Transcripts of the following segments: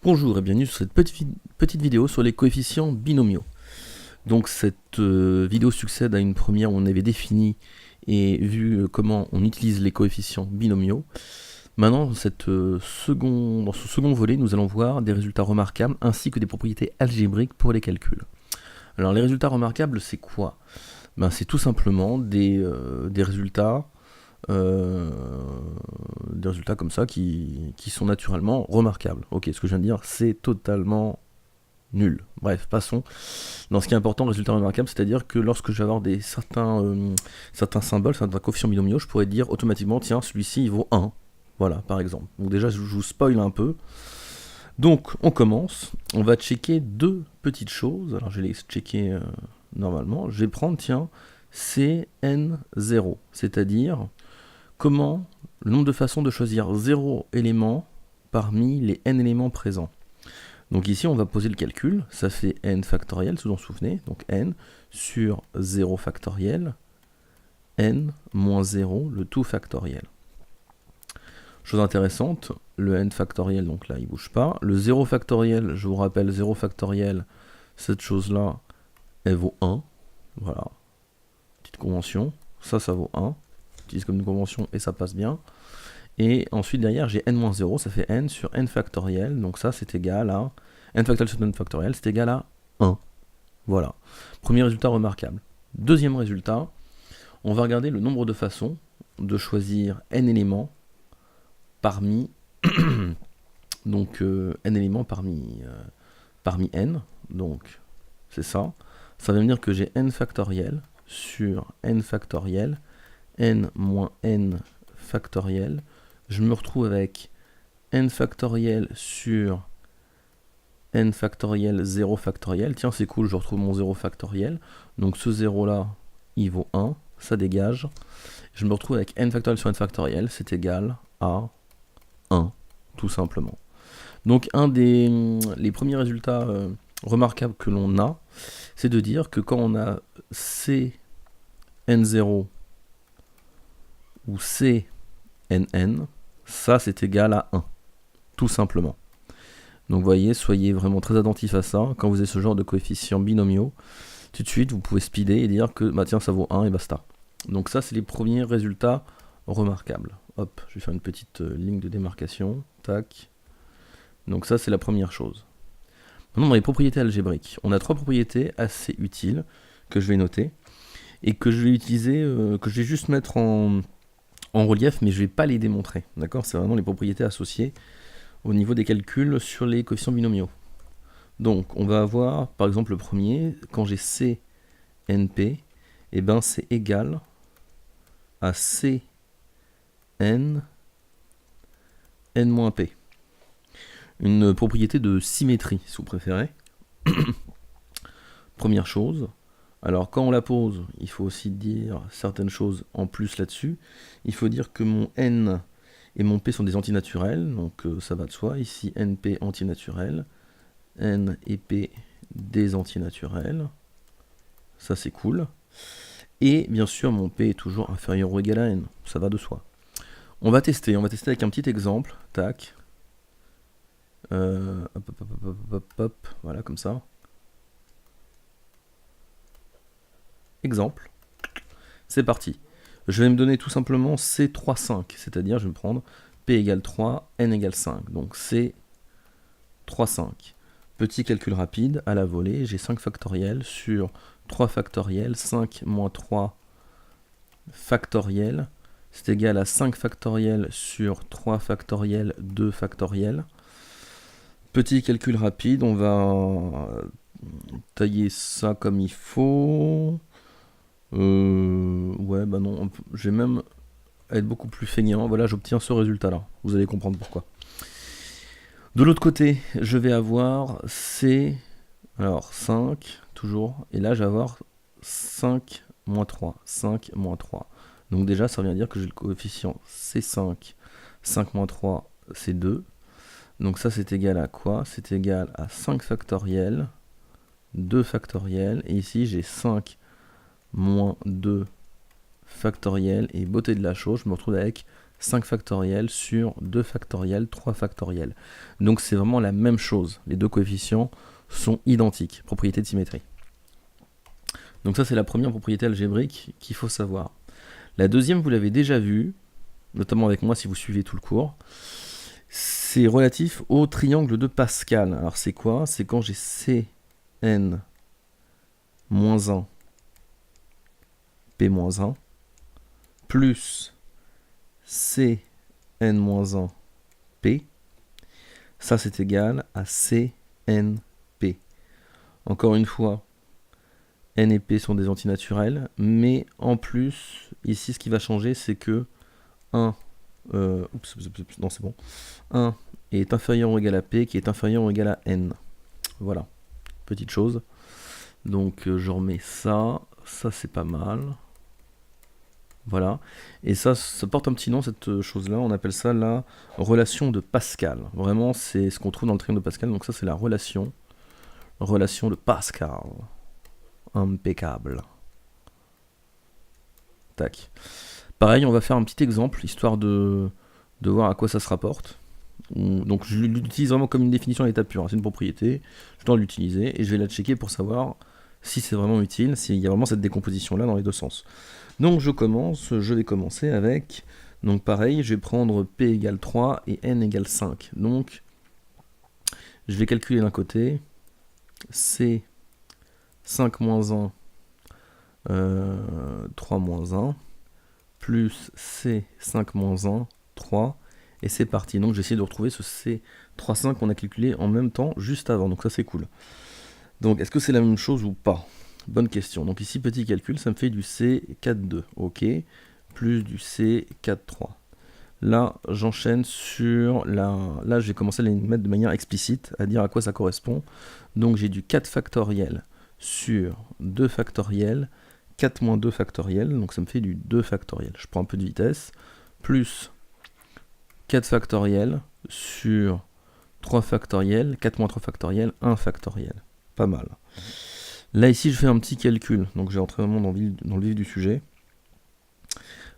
Bonjour et bienvenue sur cette petite vidéo sur les coefficients binomiaux. Donc cette vidéo succède à une première où on avait défini et vu comment on utilise les coefficients binomiaux. Maintenant, dans ce second volet, nous allons voir des résultats remarquables ainsi que des propriétés algébriques pour les calculs. Alors les résultats remarquables, c'est quoi? C'est tout simplement des résultats comme ça qui sont naturellement remarquables. Ok, ce que je viens de dire, c'est totalement nul. Bref, passons. Dans ce qui est important, résultat remarquable, c'est-à-dire que lorsque je vais avoir certains symboles, certains coefficients binomiaux, je pourrais dire automatiquement, tiens, celui-ci il vaut 1. Voilà, par exemple. Donc déjà, je vous spoil un peu. Donc, on commence. On va checker deux petites choses. Alors, je vais les checker normalement. Je vais prendre, tiens, CN0, c'est-à-dire comment le nombre de façons de choisir 0 élément parmi les n éléments présents. Donc ici, on va poser le calcul, ça fait n factoriel, si vous en souvenez, donc n sur 0 factoriel, n moins 0, le tout factoriel. Chose intéressante, le n factoriel, donc là, il ne bouge pas. Le 0 factoriel, je vous rappelle, 0 factoriel, cette chose-là, elle vaut 1. Voilà, petite convention, ça vaut 1. J'utilise comme une convention et ça passe bien. Et ensuite, derrière, j'ai n-0, ça fait n sur n factoriel, donc ça, c'est égal à n factoriel sur n factoriel, c'est égal à 1. Voilà. Premier résultat remarquable. Deuxième résultat, on va regarder le nombre de façons de choisir n éléments parmi donc n éléments parmi n. Donc c'est ça. Ça veut dire que j'ai n factoriel sur n factoriel, n moins n factoriel. Je me retrouve avec n factoriel sur n factoriel 0 factoriel. Tiens, c'est cool, je retrouve mon 0 factoriel. Donc ce 0 là, il vaut 1, ça dégage. Je me retrouve avec n factoriel sur n factoriel, c'est égal à 1, tout simplement. Donc les premiers résultats remarquables que l'on a, c'est de dire que quand on a CN0 ou CNN, ça c'est égal à 1, tout simplement. Donc vous voyez, soyez vraiment très attentifs à ça. Quand vous avez ce genre de coefficients binomiaux, tout de suite vous pouvez speeder et dire que bah tiens, ça vaut 1 et basta. Donc ça c'est les premiers résultats remarquables. Hop, je vais faire une petite ligne de démarcation. Tac. Donc ça c'est la première chose. Maintenant dans les propriétés algébriques, on a trois propriétés assez utiles que je vais noter et que je vais utiliser, que je vais juste mettre en relief, mais je ne vais pas les démontrer. D'accord? C'est vraiment les propriétés associées au niveau des calculs sur les coefficients binomiaux. Donc on va avoir par exemple le premier, quand j'ai CNP, et ben c'est égal à CN n-p. Une propriété de symétrie, si vous préférez. Première chose. Alors quand on la pose, il faut aussi dire certaines choses en plus là-dessus. Il faut dire que mon n et mon p sont des antinaturels, donc ça va de soi. Ici np antinaturel, n et p des antinaturels. Ça c'est cool. Et bien sûr mon p est toujours inférieur ou égal à n, ça va de soi. On va tester avec un petit exemple. Tac. Hop, voilà comme ça. Exemple. C'est parti. Je vais me donner tout simplement C3, 5, c'est-à-dire je vais me prendre P égale 3, N égale 5. Donc C3, 5. Petit calcul rapide, à la volée, j'ai 5 factoriels sur 3 factoriels, 5 moins 3 factoriels, c'est égal à 5 factoriels sur 3 factoriels, 2 factoriels. Petit calcul rapide, on va tailler ça comme il faut. Ouais, bah non, je vais même être beaucoup plus feignant. Voilà, j'obtiens ce résultat-là. Vous allez comprendre pourquoi. De l'autre côté, je vais avoir C, alors 5, toujours, et là je vais avoir 5 moins 3, 5 moins 3. Donc déjà, ça vient dire que j'ai le coefficient C5, 5 moins 3, c'est 2. Donc ça, c'est égal à quoi? C'est égal à 5 factoriel, 2 factoriel, et ici j'ai 5 moins 2 factoriel, et beauté de la chose, je me retrouve avec 5 factoriel sur 2 factoriel, 3 factoriel. Donc c'est vraiment la même chose. Les deux coefficients sont identiques. Propriété de symétrie. Donc ça c'est la première propriété algébrique qu'il faut savoir. La deuxième, vous l'avez déjà vue, notamment avec moi si vous suivez tout le cours. C'est relatif au triangle de Pascal. Alors c'est quoi? C'est quand j'ai Cn moins 1, P moins 1, plus Cn moins 1, P. Ça c'est égal à Cnp. Encore une fois, N et P sont des antinaturels, mais en plus, ici ce qui va changer, c'est que 1, non c'est bon, 1 est inférieur ou égal à P, qui est inférieur ou égal à N. Voilà, petite chose. Donc je remets ça, ça c'est pas mal. Voilà, et ça porte un petit nom, cette chose-là, on appelle ça la relation de Pascal. Vraiment, c'est ce qu'on trouve dans le triangle de Pascal, donc ça c'est la relation de Pascal. Impeccable. Tac. Pareil, on va faire un petit exemple, histoire de voir à quoi ça se rapporte. Donc je l'utilise vraiment comme une définition à l'état pur, hein. C'est une propriété, je dois l'utiliser, et je vais la checker pour savoir si c'est vraiment utile, s'il y a vraiment cette décomposition-là dans les deux sens. Donc je vais commencer avec, donc pareil, je vais prendre P égale 3 et N égale 5. Donc, je vais calculer d'un côté, C 5 moins 1, 3 moins 1, plus C 5 moins 1, 3, et c'est parti. Donc j'essaie de retrouver ce C3,5 qu'on a calculé en même temps, juste avant, donc ça c'est cool. Donc est-ce que c'est la même chose ou pas? Bonne question. Donc ici, petit calcul, ça me fait du C4,2, ok, plus du C4,3. Là, j'enchaîne sur la... Là, j'ai commencé à les mettre de manière explicite, à dire à quoi ça correspond. Donc j'ai du 4 factoriel sur 2 factoriel, 4 moins 2 factoriel, donc ça me fait du 2 factoriel. Je prends un peu de vitesse, plus 4 factoriel sur 3 factoriel, 4 moins 3 factoriel, 1 factoriel. Pas mal. Là, ici, je fais un petit calcul, donc j'ai entré vraiment dans le vif du sujet.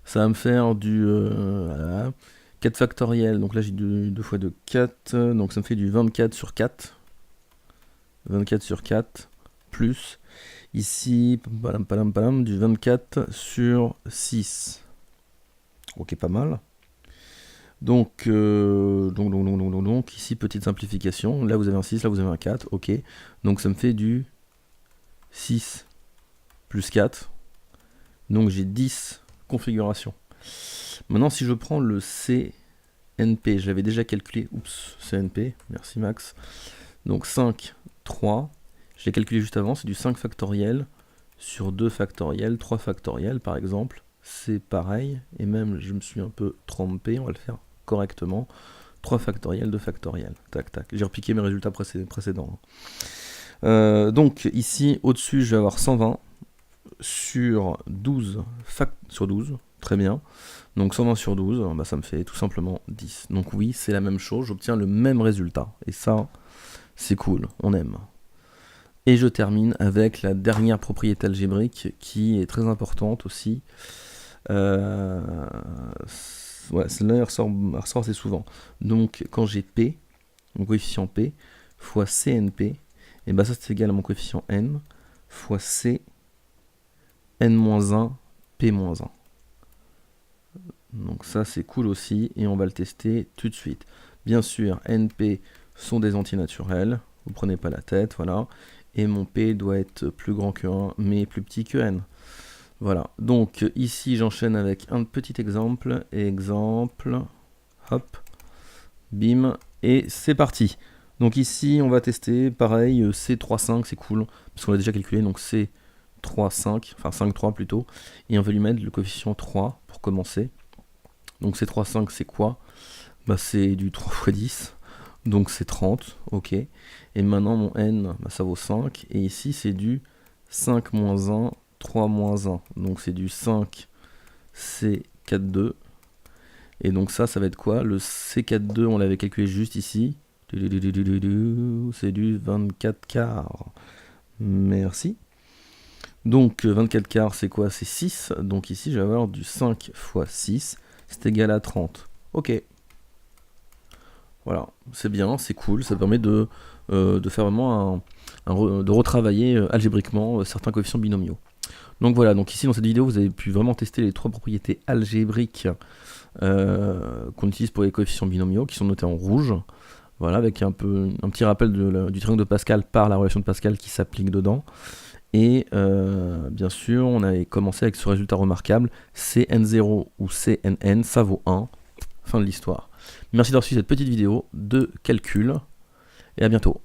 Ça va me faire du 4 factoriel, donc là j'ai 2 fois 2, 4, donc ça me fait du 24 sur 4. 24 sur 4, plus, ici, du 24 sur 6. Ok, pas mal. Donc, ici, petite simplification. Là, vous avez un 6, là, vous avez un 4. Ok. Donc, ça me fait du 6 plus 4. Donc, j'ai 10 configurations. Maintenant, si je prends le CNP, je l'avais déjà calculé. Oups, CNP, merci Max. Donc, 5, 3. Je l'ai calculé juste avant, c'est du 5 factoriel sur 2 factoriel, 3 factoriel par exemple. C'est pareil, et même je me suis un peu trompé, on va le faire correctement. 3 factoriel, 2 factoriel. Tac, tac. J'ai repiqué mes résultats précédents. Donc ici, au-dessus, je vais avoir 120 sur 12, sur 12, très bien. Donc 120 sur 12, bah, ça me fait tout simplement 10. Donc oui, c'est la même chose, j'obtiens le même résultat. Et ça, c'est cool, on aime. Et je termine avec la dernière propriété algébrique qui est très importante aussi. Ouais, celle-là elle ressort assez souvent. Donc quand j'ai P, mon coefficient P, fois CNP, et bah ça c'est égal à mon coefficient N, fois C, N-1, P-1. Donc ça c'est cool aussi, et on va le tester tout de suite. Bien sûr, NP sont des antinaturels, vous prenez pas la tête, voilà. Et mon P doit être plus grand que 1, mais plus petit que N. Voilà, donc ici j'enchaîne avec un petit exemple, hop, bim, et c'est parti. Donc ici on va tester, pareil, C3,5, c'est cool, parce qu'on l'a déjà calculé, donc C3,5, enfin 5,3 plutôt, et on va lui mettre le coefficient 3 pour commencer. Donc C3,5 c'est quoi? Bah c'est du 3 x 10, donc c'est 30, ok. Et maintenant mon N, bah, ça vaut 5, et ici c'est du 5 moins 1, 3 moins 1, donc c'est du 5 C42, et donc ça va être quoi? Le C42, on l'avait calculé juste ici, c'est du 24 quarts, merci. Donc 24 quarts c'est quoi? C'est 6, donc ici je vais avoir du 5 fois 6, c'est égal à 30. Ok. Voilà, c'est bien, c'est cool, ça permet de faire vraiment de retravailler algébriquement certains coefficients binomiaux. Donc voilà, donc ici dans cette vidéo vous avez pu vraiment tester les 3 propriétés algébriques qu'on utilise pour les coefficients binomiaux, qui sont notés en rouge. Voilà, avec un petit rappel du triangle de Pascal par la relation de Pascal qui s'applique dedans. Et bien sûr, on avait commencé avec ce résultat remarquable, Cn0 ou Cnn, ça vaut 1. Fin de l'histoire. Merci d'avoir suivi cette petite vidéo de calcul, et à bientôt.